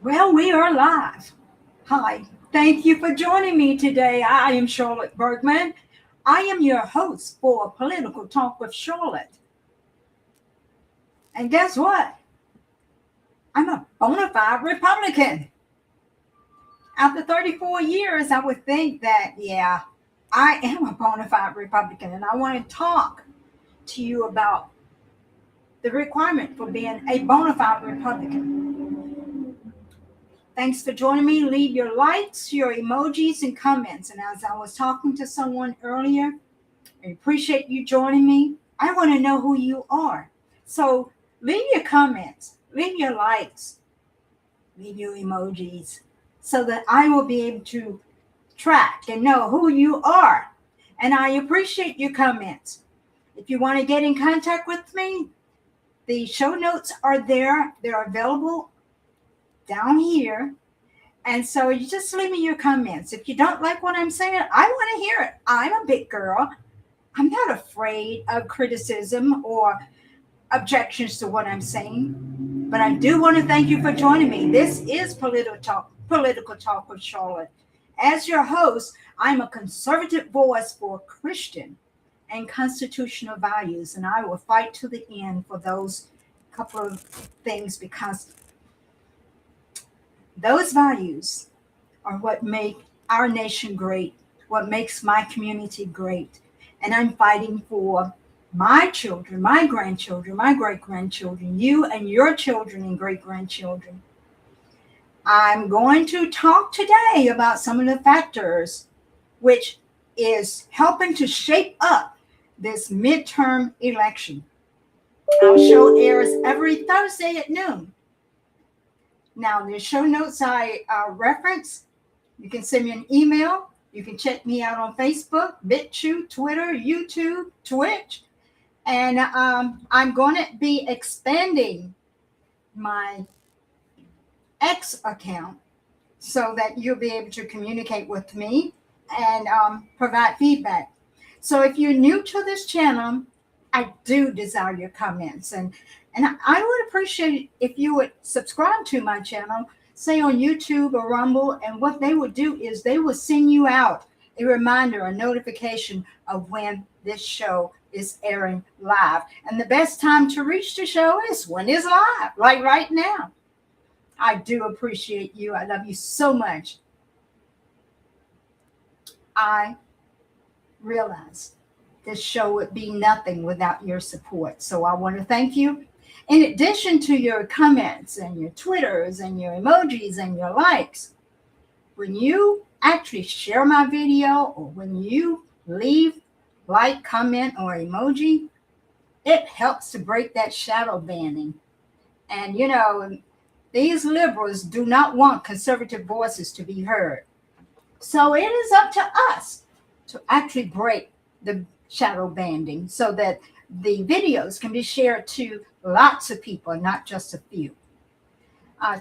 Well, we are live. Hi, thank you for joining me today. I am Charlotte Bergmann. I am your host for Political Talk with Charlotte. And guess what? I'm a bona fide Republican. After 34 years, I would think that, yeah, I am a bona fide Republican. And I want to talk to you about the requirement for being a bona fide Republican. Thanks for joining me. Leave your likes, your emojis, and comments. And as I was talking to someone earlier, I appreciate you joining me. I want to know who you are. So leave your comments, leave your likes, leave your emojis so that I will be able to track and know who you are. And I appreciate your comments. If you want to get in contact with me, the show notes are there. They're available down here. And so you just leave me your comments. If you don't like what I'm saying, I want to hear it. I'm a big girl. I'm not afraid of criticism or objections to what I'm saying. But I do want to thank you for joining me. This is Political Talk with Charlotte. As your host, I'm a conservative voice for Christian and constitutional values. And I will fight to the end for those couple of things because those values are what make our nation great, what makes my community great. And I'm fighting for my children, my grandchildren, my great-grandchildren, you and your children and great-grandchildren. I'm going to talk today about some of the factors which is helping to shape up this midterm election. Our show airs every Thursday at noon. Now, the show notes I reference, you can send me an email. You can check me out on Facebook, Bitchute, Twitter, YouTube, Twitch. And I'm going to be expanding my X account so that you'll be able to communicate with me and provide feedback. So if you're new to this channel, I do desire your comments. And I would appreciate it if you would subscribe to my channel, say on YouTube or Rumble. And what they would do is they will send you out a reminder, a notification of when this show is airing live. And the best time to reach the show is when it's live, like right now. I do appreciate you. I love you so much. I realize this show would be nothing without your support. So I want to thank you. In addition to your comments and your Twitters and your emojis and your likes, when you actually share my video or when you leave like, comment, or emoji, it helps to break that shadow banning. And, you know, these liberals do not want conservative voices to be heard. So it is up to us to actually break the shadow banning so that the videos can be shared to lots of people, not just a few.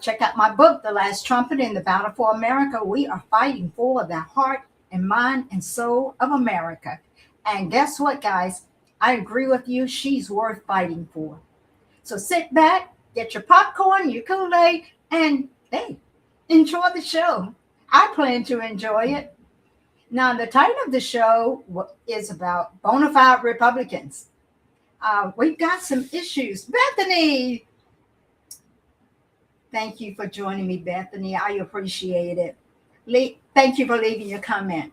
Check out my book, The Last Trumpet in the Battle for America. We are fighting for the heart and mind and soul of America. And guess what, guys? I agree with you. She's worth fighting for. So sit back, get your popcorn, your Kool-Aid, and hey, enjoy the show. I plan to enjoy it. Now, the title of the show is about bona fide Republicans. We've got some issues. Bethany, thank you for joining me, Bethany. I appreciate it. Thank you for leaving your comment.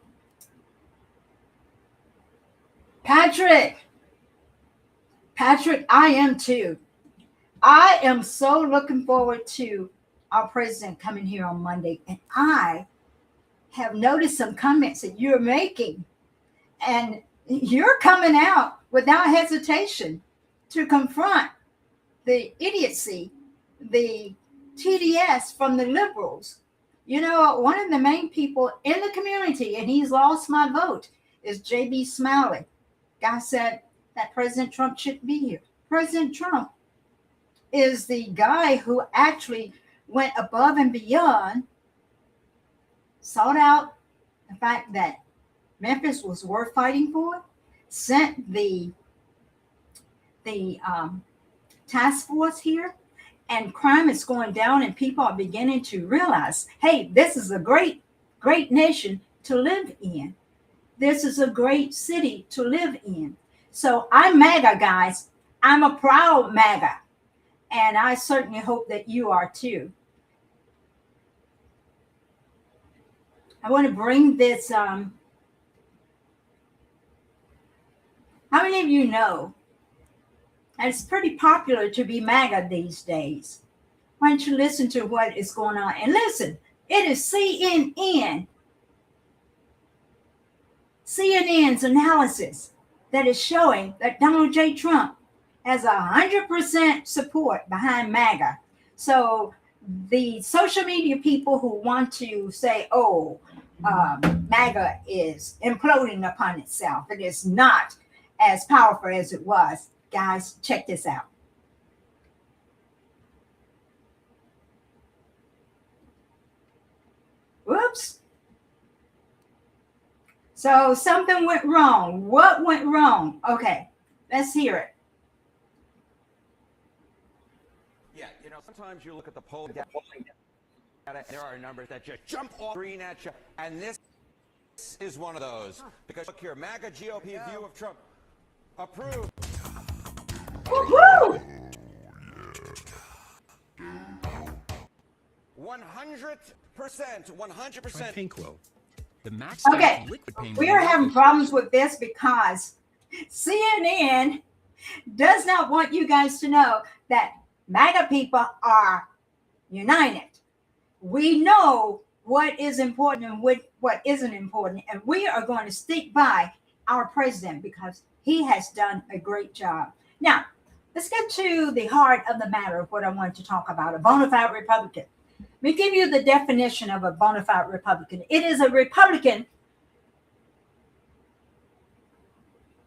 Patrick, I am too. I am so looking forward to our president coming here on Monday. And I have noticed some comments that you're making. And you're coming out without hesitation to confront the idiocy, the TDS from the liberals. You know, one of the main people in the community, and he's lost my vote, is J.B. Smiley. Guy said that President Trump shouldn't be here. President Trump is the guy who actually went above and beyond, sought out the fact that Memphis was worth fighting for, sent the task force here, and crime is going down, and people are beginning to realize, hey, this is a great, great nation to live in. This is a great city to live in. So I'm MAGA, guys. I'm a proud MAGA. And I certainly hope that you are too. I want to bring this. How many of you know? And it's pretty popular to be MAGA these days. Why don't you listen to what is going on? And listen, it is CNN's analysis that is showing that Donald J. Trump has 100% support behind MAGA. So the social media people who want to say, oh, MAGA is imploding upon itself, it is not as powerful as it was. Guys, check this out. Whoops. So something went wrong. What went wrong? Okay, let's hear it. Yeah, you know, sometimes you look at the polling data, there are numbers that just jump off screen at you, and this is one of those. Because look here, MAGA GOP view of Trump approved. Woo-hoo! 100%. Pinklow. The max Okay, liquid pain we are having problems with this because CNN does not want you guys to know that MAGA people are united. We know what is important and what isn't important, and we are going to stick by our president because he has done a great job. Now, let's get to the heart of the matter of what I wanted to talk about, a bona fide Republican. Let me give you the definition of a bona fide Republican. It is a Republican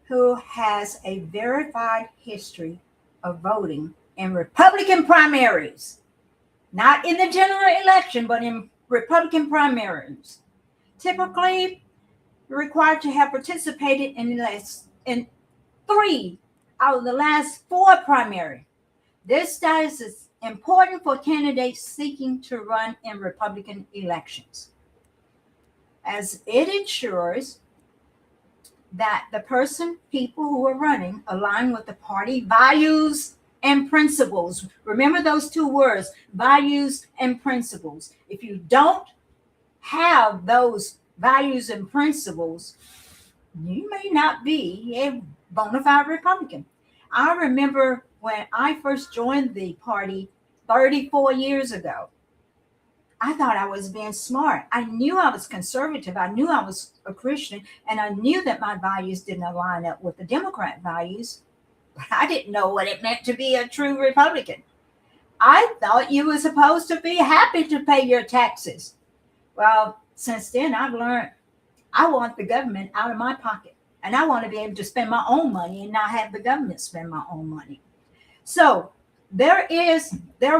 who has a verified history of voting in Republican primaries, not in the general election, but in Republican primaries. Typically, you're required to have participated in 3 out of the last 4 primary. This status is important for candidates seeking to run in Republican elections, as it ensures that the people who are running align with the party values and principles. Remember those 2 words, values and principles. If you don't have those values and principles, you may not be a bona fide Republican. I remember when I first joined the party 34 years ago, I thought I was being smart. I knew I was conservative. I knew I was a Christian, and I knew that my values didn't line up with the Democrat values, but I didn't know what it meant to be a true Republican. I thought you were supposed to be happy to pay your taxes. Well, since then, I've learned I want the government out of my pocket, and I want to be able to spend my own money and not have the government spend my own money. So there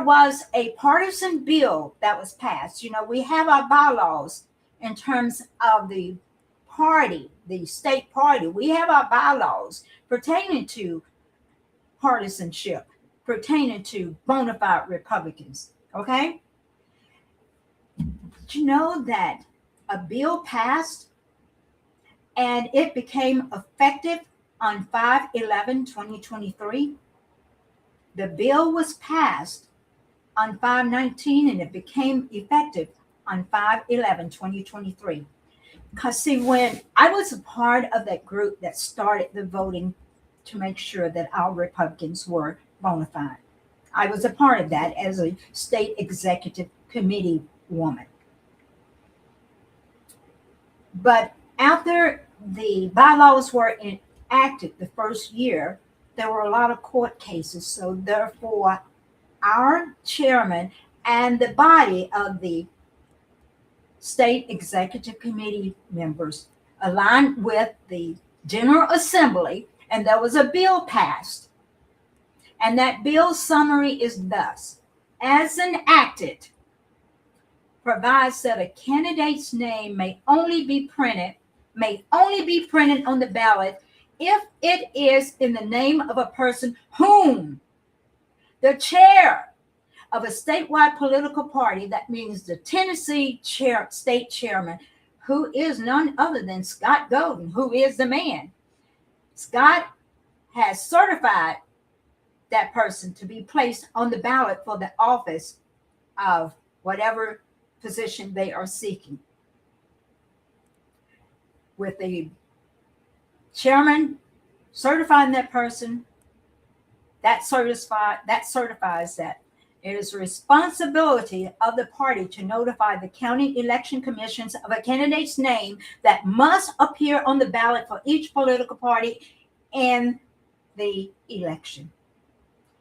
was a partisan bill that was passed. You know, we have our bylaws in terms of the party, the state party. We have our bylaws pertaining to partisanship, pertaining to bona fide Republicans. Okay? Did you know that a bill passed and it became effective on 5/11/2023? The bill was passed on 5/19 and it became effective on 5/11/2023. Because see, when I was a part of that group that started the voting to make sure that our Republicans were bona fide, I was a part of that as a state executive committee woman. But after the bylaws were enacted the first year, there were a lot of court cases. So therefore, our chairman and the body of the state executive committee members aligned with the General Assembly, and there was a bill passed. And that bill summary is thus: as enacted, provides that a candidate's name may only be printed on the ballot if it is in the name of a person whom the chair of a statewide political party, that means the Tennessee state chairman, who is none other than Scott Golden, who is the man. Scott has certified that person to be placed on the ballot for the office of whatever position they are seeking. With the chairman certifying that person, that certifies that it is the responsibility of the party to notify the county election commissions of a candidate's name that must appear on the ballot for each political party in the election.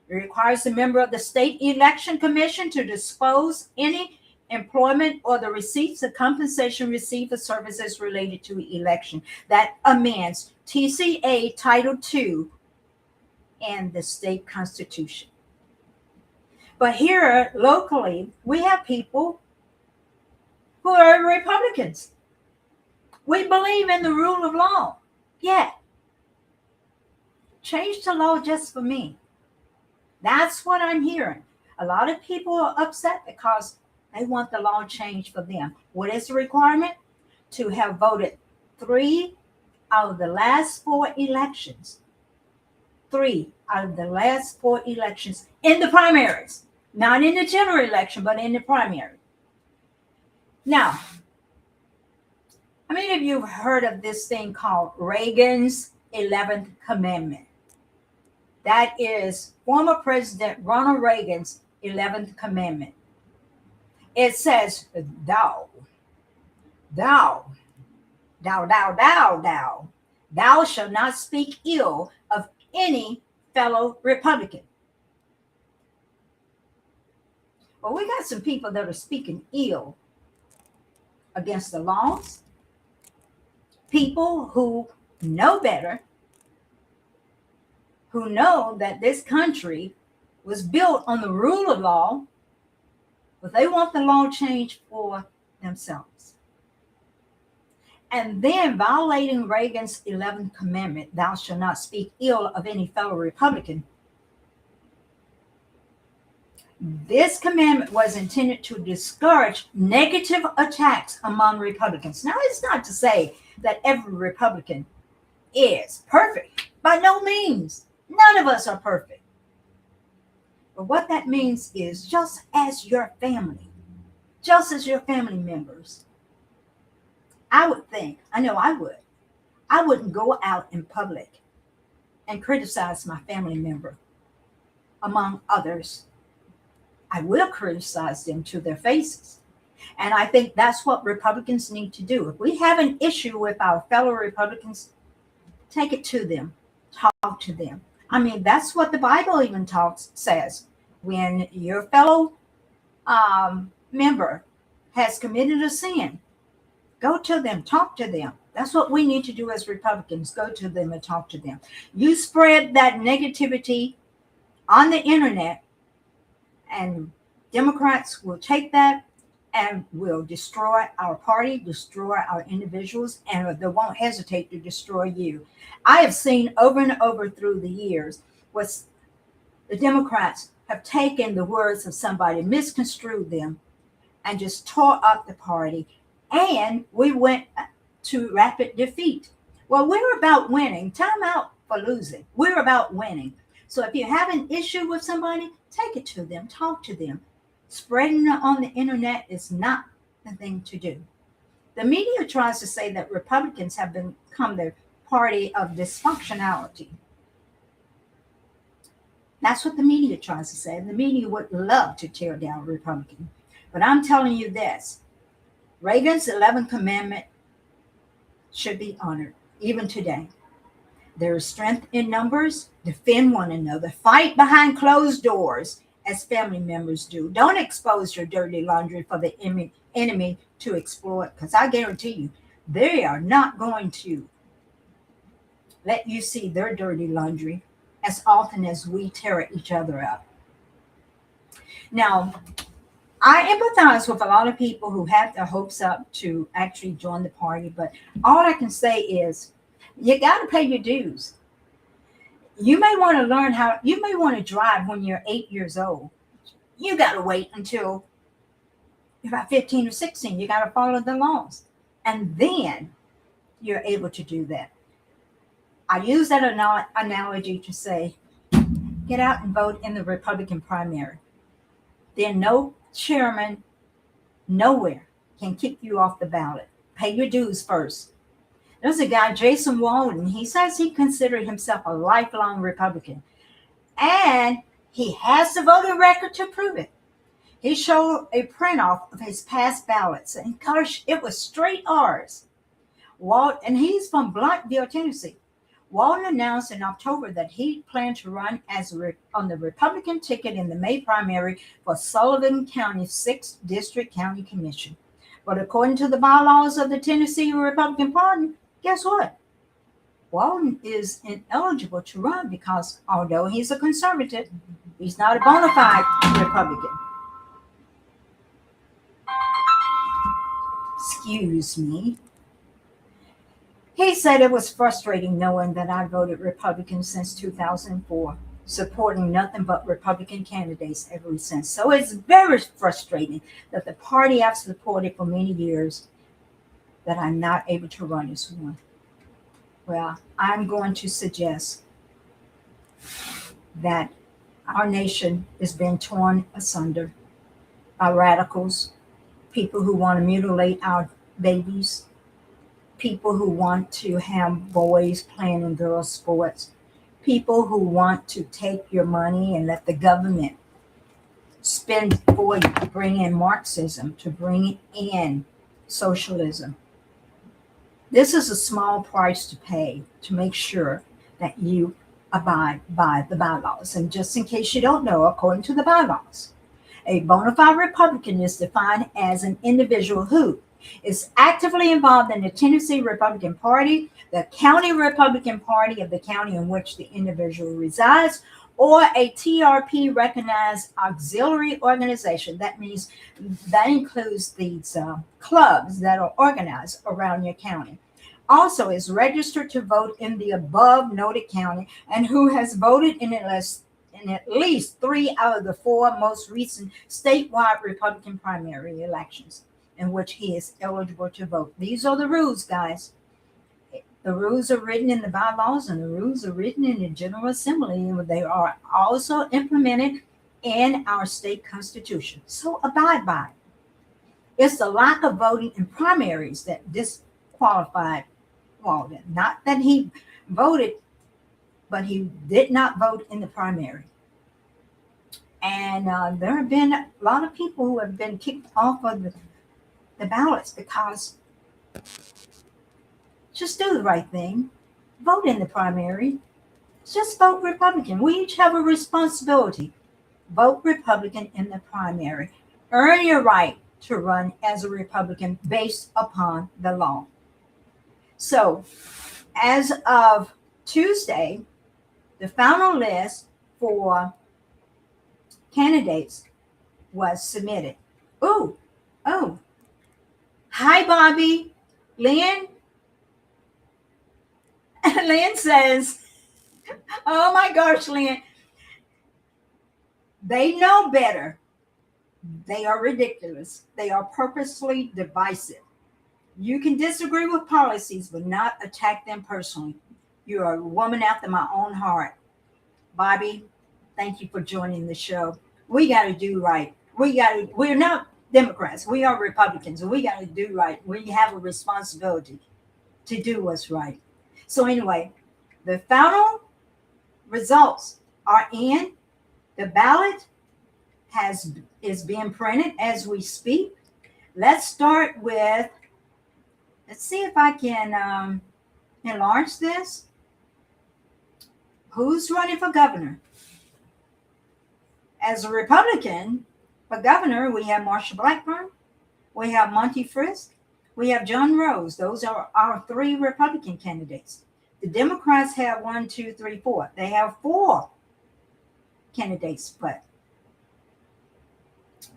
It requires the member of the state election commission to disclose any employment or the receipts of compensation received for services related to election. That amends TCA Title II and the state constitution. But here locally, we have people who are Republicans. We believe in the rule of law. Yeah. Change the law just for me. That's what I'm hearing. A lot of people are upset because they want the law changed for them. What is the requirement? To have voted 3 out of the last 4 elections. 3 out of the last 4 elections in the primaries. Not in the general election, but in the primary. Now, how many of you have heard of this thing called Reagan's 11th Commandment? That is former President Ronald Reagan's 11th Commandment. It says, thou shalt not speak ill of any fellow Republican. Well, we got some people that are speaking ill against the laws. People who know better, who know that this country was built on the rule of law, but they want the law changed for themselves. And then violating Reagan's 11th Commandment, thou shalt not speak ill of any fellow Republican. This commandment was intended to discourage negative attacks among Republicans. Now, it's not to say that every Republican is perfect. By no means. None of us are perfect. But what that means is just as your family members, I would think, I know I would, I wouldn't go out in public and criticize my family member among others. I will criticize them to their faces. And I think that's what Republicans need to do. If we have an issue with our fellow Republicans, take it to them, talk to them. I mean, that's what the Bible even says. When your fellow member has committed a sin, go to them, talk to them. That's what we need to do as Republicans, go to them and talk to them. You spread that negativity on the internet, and Democrats will take that and will destroy our party, destroy our individuals, and they won't hesitate to destroy you. I have seen over and over through the years what the Democrats have taken the words of somebody, misconstrued them, and just tore up the party. And we went to rapid defeat. Well, we're about winning. Time out for losing. We're about winning. So if you have an issue with somebody, take it to them, talk to them. Spreading it on the internet is not the thing to do. The media tries to say that Republicans have become the party of dysfunctionality. That's what the media tries to say. The media would love to tear down Republicans. But I'm telling you this, Reagan's 11th Commandment should be honored, even today. There is strength in numbers. Defend one another. Fight behind closed doors as family members do. Don't expose your dirty laundry for the enemy to exploit, because I guarantee you, they are not going to let you see their dirty laundry as often as we tear each other up. Now, I empathize with a lot of people who have their hopes up to actually join the party, but all I can say is you got to pay your dues. You may want to learn you may want to drive when you're 8 years old. You got to wait until you're about 15 or 16. You got to follow the laws. And then you're able to do that. I use that analogy to say, get out and vote in the Republican primary. Then no chairman nowhere can kick you off the ballot. Pay your dues first. There's a guy, Jason Walden. He says he considered himself a lifelong Republican. And he has the voting record to prove it. He showed a print off of his past ballots. And gosh, it was straight R's. And he's from Bluntville, Tennessee. Walden announced in October that he planned to run on the Republican ticket in the May primary for Sullivan County's 6th District County Commission. But according to the bylaws of the Tennessee Republican Party, guess what? Walden is ineligible to run because although he's a conservative, he's not a bona fide Republican. Excuse me. He said it was frustrating knowing that I voted Republican since 2004, supporting nothing but Republican candidates ever since. So it's very frustrating that the party I've supported for many years, that I'm not able to run as one. Well, I'm going to suggest that our nation is being torn asunder by radicals, people who want to mutilate our babies, people who want to have boys playing in girls' sports, people who want to take your money and let the government spend for you to bring in Marxism, to bring in socialism. This is a small price to pay to make sure that you abide by the bylaws. And just in case you don't know, according to the bylaws, a bona fide Republican is defined as an individual who is actively involved in the Tennessee Republican Party, the county Republican Party of the county in which the individual resides, or a TRP recognized auxiliary organization. That means that includes these clubs that are organized around your county. Also is registered to vote in the above noted county and who has voted in at least 3 out of the 4 most recent statewide Republican primary elections in which he is eligible to vote. These are the rules, guys. The rules are written in the bylaws and the rules are written in the General Assembly, and they are also implemented in our state constitution. So abide by it. It's the lack of voting in primaries that disqualified Walden. Not that he voted, but he did not vote in the primary. And there have been a lot of people who have been kicked off of the ballots because just do the right thing. Vote in the primary. Just vote Republican. We each have a responsibility. Vote Republican in the primary. Earn your right to run as a Republican based upon the law. So, as of Tuesday, the final list for candidates was submitted. Oh. Hi, Bobby. Lynn says, oh my gosh, Lynn, they know better. They are ridiculous. They are purposely divisive. You can disagree with policies, but not attack them personally. You are a woman after my own heart. Bobby, thank you for joining the show. We got to do right. We're not Democrats. We are Republicans, and we got to do right. We have a responsibility to do what's right. So anyway, the final results are in. The ballot is being printed as we speak. Let's start with, let's see if I can enlarge this. Who's running for governor? As a Republican, for governor, we have Marsha Blackburn, we have Monty Frisk, we have John Rose. Those are our 3 Republican candidates. The Democrats have 1, 2, 3, 4. They have 4 candidates, but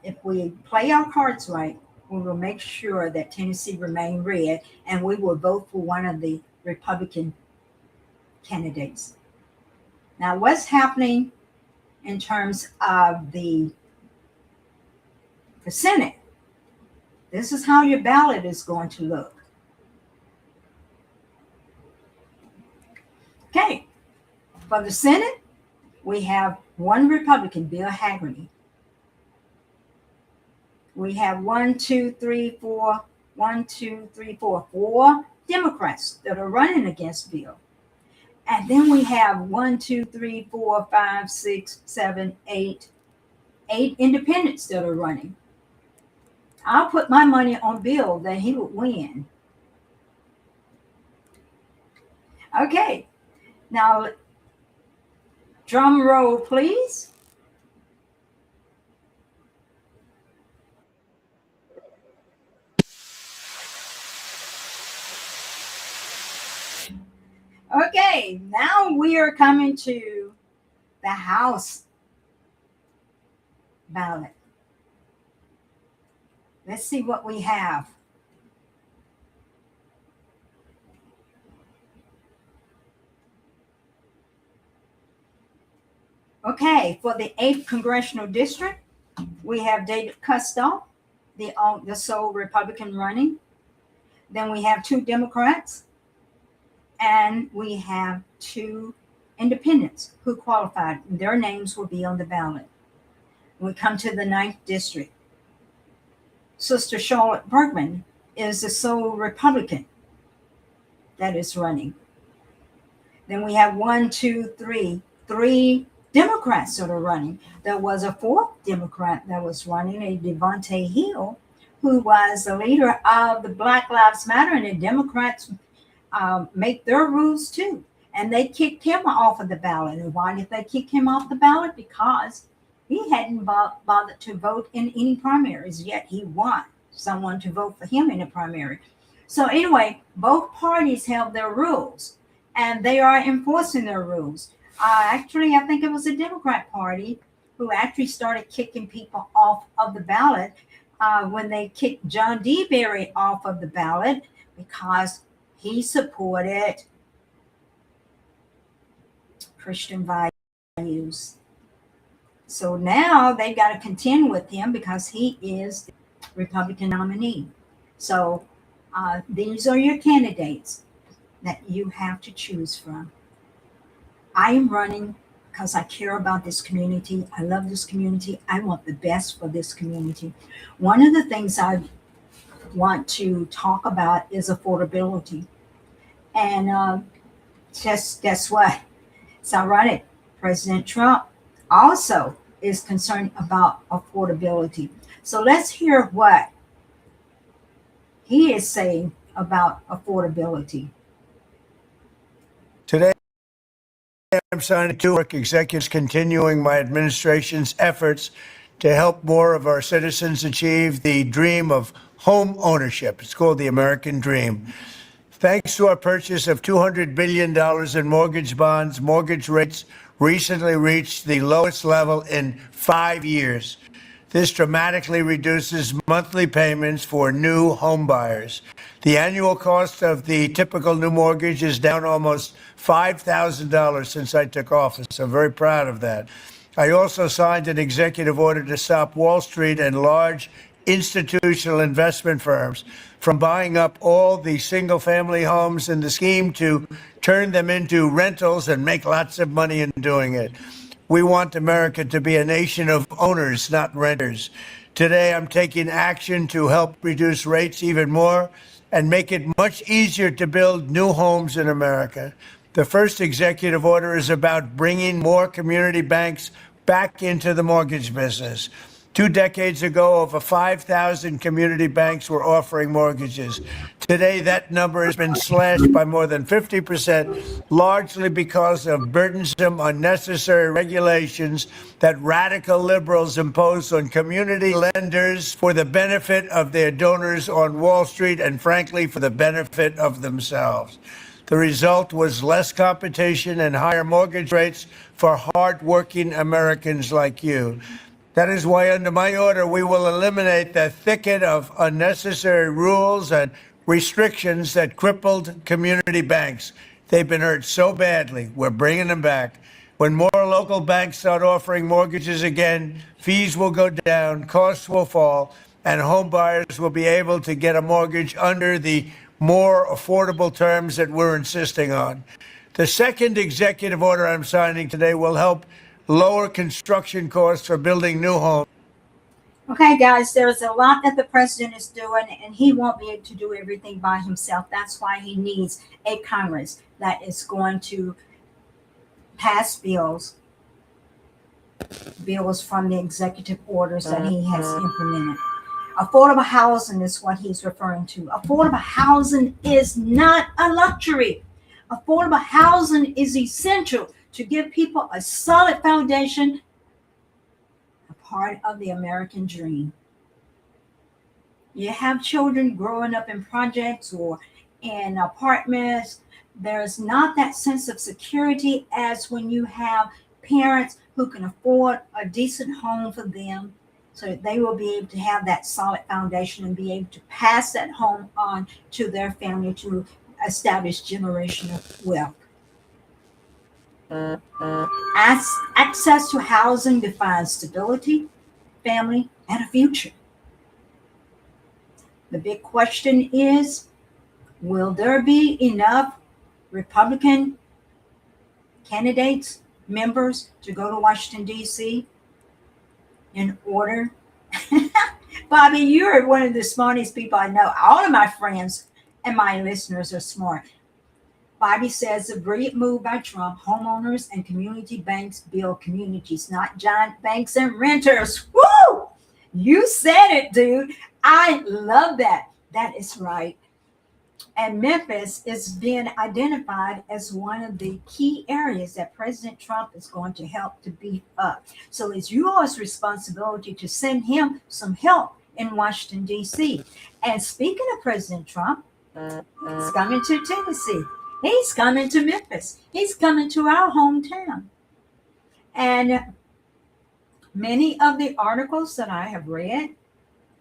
if we play our cards right, we will make sure that Tennessee remain red, and we will vote for one of the Republican candidates. Now, what's happening in terms of the the Senate. This is how your ballot is going to look. Okay, for the Senate, we have one Republican, Bill Hagerty. We have four Democrats that are running against Bill. And then we have 8 independents that are running. I'll put my money on Bill that he would win. Okay, now drum roll, please. Okay, now we are coming to the House ballot. Let's see what we have. Okay, for the 8th Congressional District, we have David Kustoff, the sole Republican running. Then we have 2 Democrats, and we have 2 independents who qualified. Their names will be on the ballot. We come to the 9th District. Sister Charlotte Bergmann is the sole Republican that is running. Then we have 3 Democrats that are running. There was a 4th Democrat that was running, a Devontae Hill, who was the leader of the Black Lives Matter, and the Democrats make their rules too. And they kicked him off of the ballot. And why did they kick him off the ballot? Because he hadn't bothered to vote in any primaries, yet he won someone to vote for him in a primary. So anyway, both parties held their rules, and they are enforcing their rules. Actually, I think it was the Democrat Party who actually started kicking people off of the ballot when they kicked John D. Berry off of the ballot because he supported Christian values. So now they've got to contend with him because he is the Republican nominee. So these are your candidates that you have to choose from. I am running because I care about this community. I love this community. I want the best for this community. One of the things I want to talk about is affordability. And just guess what? It's ironic. President Trump also is concerned about affordability. So let's hear what he is saying about affordability. Today, I'm signing 2 work executives continuing my administration's efforts to help more of our citizens achieve the dream of home ownership. It's called the American Dream. Thanks to our purchase of $200 billion in mortgage bonds, mortgage rates recently reached the lowest level in 5 years. This dramatically reduces monthly payments for new home buyers. The annual cost of the typical new mortgage is down almost $5,000 since I took office. I'm very proud of that. I also signed an executive order to stop Wall Street and large institutional investment firms from buying up all the single-family homes in the scheme to turn them into rentals and make lots of money in doing it. We want America to be a nation of owners, not renters. Today, I'm taking action to help reduce rates even more and make it much easier to build new homes in America. The first executive order is about bringing more community banks back into the mortgage business. 2 decades ago, over 5,000 community banks were offering mortgages. Today, that number has been slashed by more than 50%, largely because of burdensome, unnecessary regulations that radical liberals impose on community lenders for the benefit of their donors on Wall Street and, frankly, for the benefit of themselves. The result was less competition and higher mortgage rates for hardworking Americans like you. That is why, under my order, we will eliminate the thicket of unnecessary rules and restrictions that crippled community banks. They've been hurt so badly. We're bringing them back. When more local banks start offering mortgages again, fees will go down, costs will fall, and home buyers will be able to get a mortgage under the more affordable terms that we're insisting on. The second executive order I'm signing today will help lower construction costs for building new homes. Okay, guys, there's a lot that the president is doing, and he won't be able to do everything by himself. That's why he needs a Congress that is going to pass bills from the executive orders that he has implemented. Affordable housing is what he's referring to. Affordable housing is not a luxury. Affordable housing is essential to give people a solid foundation, a part of the American dream. You have children growing up in projects or in apartments, there's not that sense of security as when you have parents who can afford a decent home for them, so that they will be able to have that solid foundation and be able to pass that home on to their family to establish generational wealth. Access to housing defines stability, family, and a future. The big question is, will there be enough Republican candidates, members to go to Washington, D.C. in order? Bobby, you're one of the smartest people I know. All of my friends and my listeners are smart. Bobby says a brilliant move by Trump. Homeowners and community banks build communities, not giant banks and renters. Woo! You said it, dude. I love that. That is right. And Memphis is being identified as one of the key areas that President Trump is going to help to beef up. So it's yours responsibility to send him some help in Washington, D.C. And speaking of President Trump, he's coming to Tennessee. He's coming to Memphis. He's coming to our hometown. And many of the articles that I have read,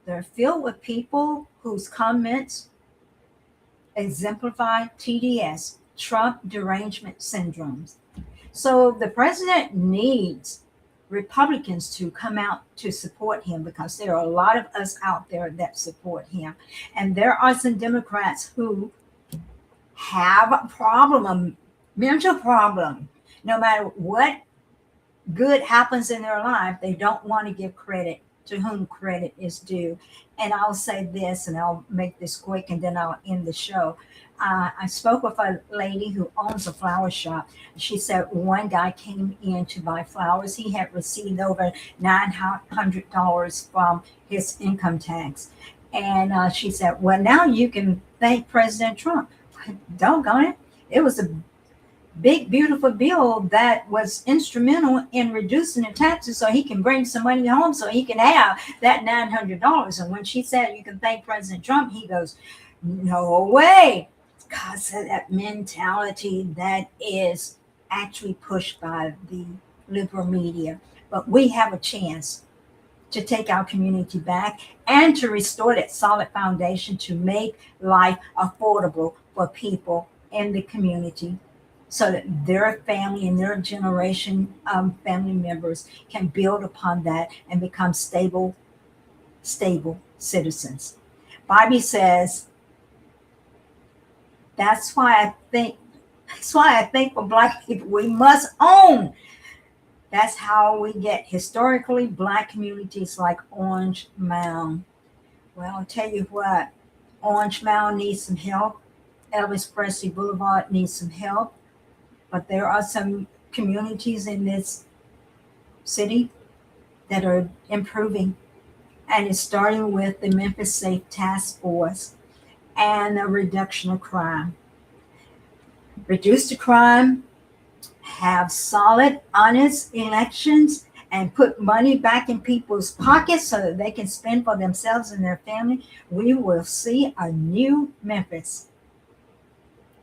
they're filled with people whose comments exemplify TDS, Trump derangement syndromes. So the president needs Republicans to come out to support him, because there are a lot of us out there that support him. And there are some Democrats who have a problem, a mental problem. No matter what good happens in their life, they don't want to give credit to whom credit is due. And I'll say this, and I'll make this quick, and then I'll end the show. I spoke with a lady who owns a flower shop. She said one guy came in to buy flowers. He had received over $900 from his income tax. And she said, well, now you can thank President Trump. Doggone it. It was a big, beautiful bill that was instrumental in reducing the taxes so he can bring some money home so he can have that $900. And when she said you can thank President Trump, he goes, no way. Because of that mentality that is actually pushed by the liberal media. But we have a chance to take our community back and to restore that solid foundation to make life affordable for people in the community, so that their family and their generation of family members can build upon that and become stable citizens. Bobby says, that's why I think for Black people, we must own. That's how we get historically Black communities like Orange Mound. Well, I'll tell you what, Orange Mound needs some help. Elvis Presley Boulevard needs some help. But there are some communities in this city that are improving. And it's starting with the Memphis Safe Task Force and the reduction of crime. Reduce the crime, have solid, honest elections, and put money back in people's pockets so that they can spend for themselves and their family. We will see a new Memphis.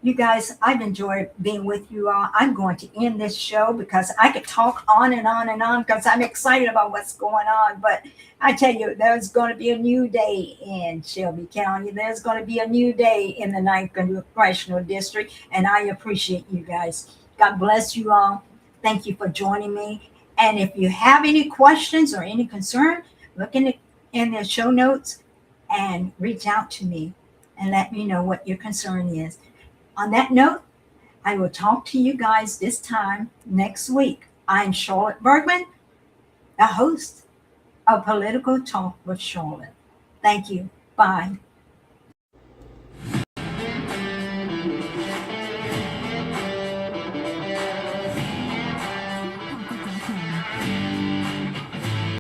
You guys, I've enjoyed being with you all. I'm going to end this show because I could talk on and on and on because I'm excited about what's going on. But I tell you, there's going to be a new day in Shelby County. There's going to be a new day in the 9th Congressional District. And I appreciate you guys. God bless you all. Thank you for joining me. And if you have any questions or any concern, look in the show notes and reach out to me and let me know what your concern is. On that note, I will talk to you guys this time next week. I'm Charlotte Bergmann, the host of Political Talk with Charlotte. Thank you. Bye.